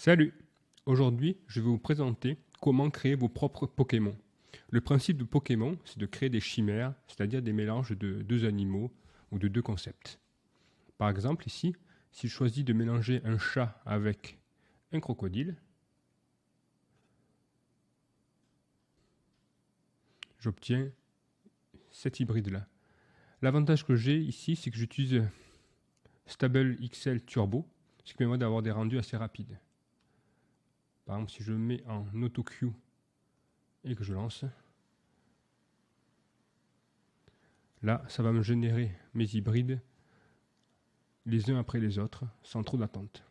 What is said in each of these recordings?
Salut! Aujourd'hui, je vais vous présenter comment créer vos propres Pokémon. Le principe de Pokémon, c'est de créer des chimères, c'est-à-dire des mélanges de deux animaux ou de deux concepts. Par exemple, ici, si je choisis de mélanger un chat avec un crocodile, j'obtiens cet hybride-là. L'avantage que j'ai ici, c'est que j'utilise Stable XL Turbo, ce qui permet d'avoir des rendus assez rapides. Par exemple, si je mets en AutoQ et que je lance, là, ça va me générer mes hybrides les uns après les autres, sans trop d'attente.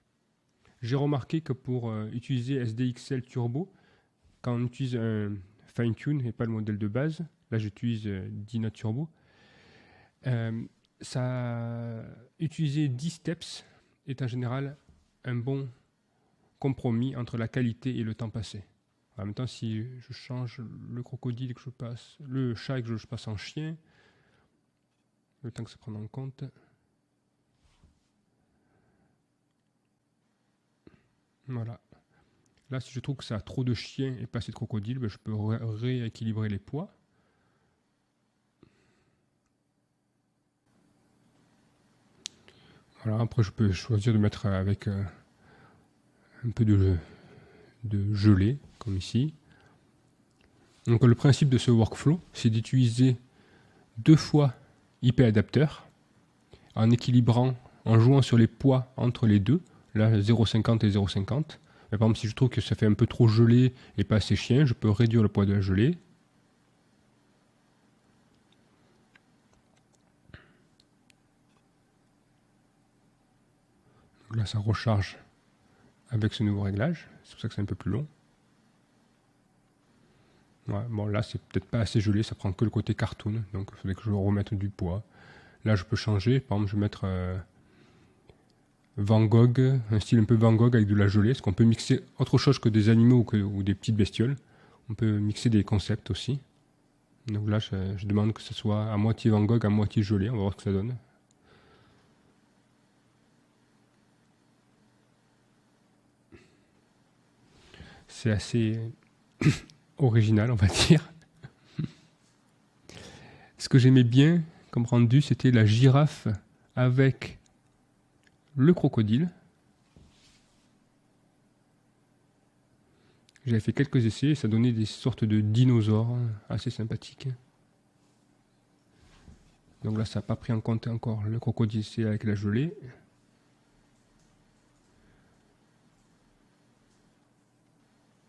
J'ai remarqué que pour utiliser SDXL Turbo, quand on utilise un fine-tune et pas le modèle de base, là j'utilise Dyna Turbo, utiliser 10 steps est en général un bon compromis entre la qualité et le temps passé. En même temps, si je change le crocodile et que je passe, le chat et que je passe en chien, le temps que ça prenne en compte. Voilà. Là, si je trouve que ça a trop de chiens et pas assez de crocodiles, ben, je peux rééquilibrer les poids. Voilà, après, je peux choisir de mettre avec un peu de gelée, comme ici. Donc, le principe de ce workflow, c'est d'utiliser 2 fois IP adapteur en équilibrant, en jouant sur les poids entre les deux. Là, 0,50 et 0,50. Mais par exemple, si je trouve que ça fait un peu trop gelé et pas assez chien, je peux réduire le poids de la gelée. Donc là, ça recharge avec ce nouveau réglage. C'est pour ça que c'est un peu plus long. Ouais, bon, là, c'est peut-être pas assez gelé, ça prend que le côté cartoon. Donc, il faudrait que je remette du poids. Là, je peux changer. Par exemple, je vais mettre Van Gogh, un style un peu Van Gogh avec de la gelée. Parce qu'on peut mixer autre chose que des animaux ou des petites bestioles. On peut mixer des concepts aussi. Donc là, je demande que ce soit à moitié Van Gogh, à moitié gelé. On va voir ce que ça donne. C'est assez original, on va dire. Ce que j'aimais bien comme rendu, c'était la girafe avec le crocodile. J'avais fait quelques essais et ça donnait des sortes de dinosaures assez sympathiques. Donc là, ça n'a pas pris en compte encore le crocodile, c'est avec la gelée.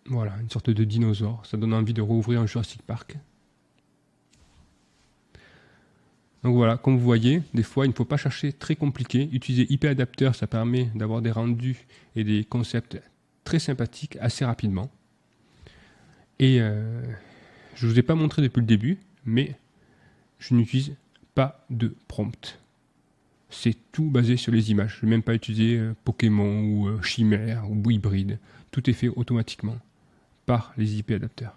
Voilà, une sorte de dinosaure. Ça donne envie de rouvrir un Jurassic Park. Donc voilà, comme vous voyez, des fois, il ne faut pas chercher très compliqué. Utiliser IP adapteur, ça permet d'avoir des rendus et des concepts très sympathiques assez rapidement. Et je ne vous ai pas montré depuis le début, mais je n'utilise pas de prompt. C'est tout basé sur les images. Je ne vais même pas utiliser Pokémon ou Chimère ou hybride. Tout est fait automatiquement par les IP adapteurs.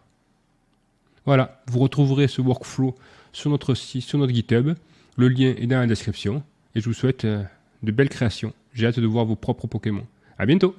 Voilà, vous retrouverez ce workflow sur notre site, sur notre GitHub. Le lien est dans la description. Et je vous souhaite de belles créations. J'ai hâte de voir vos propres Pokémon. À bientôt!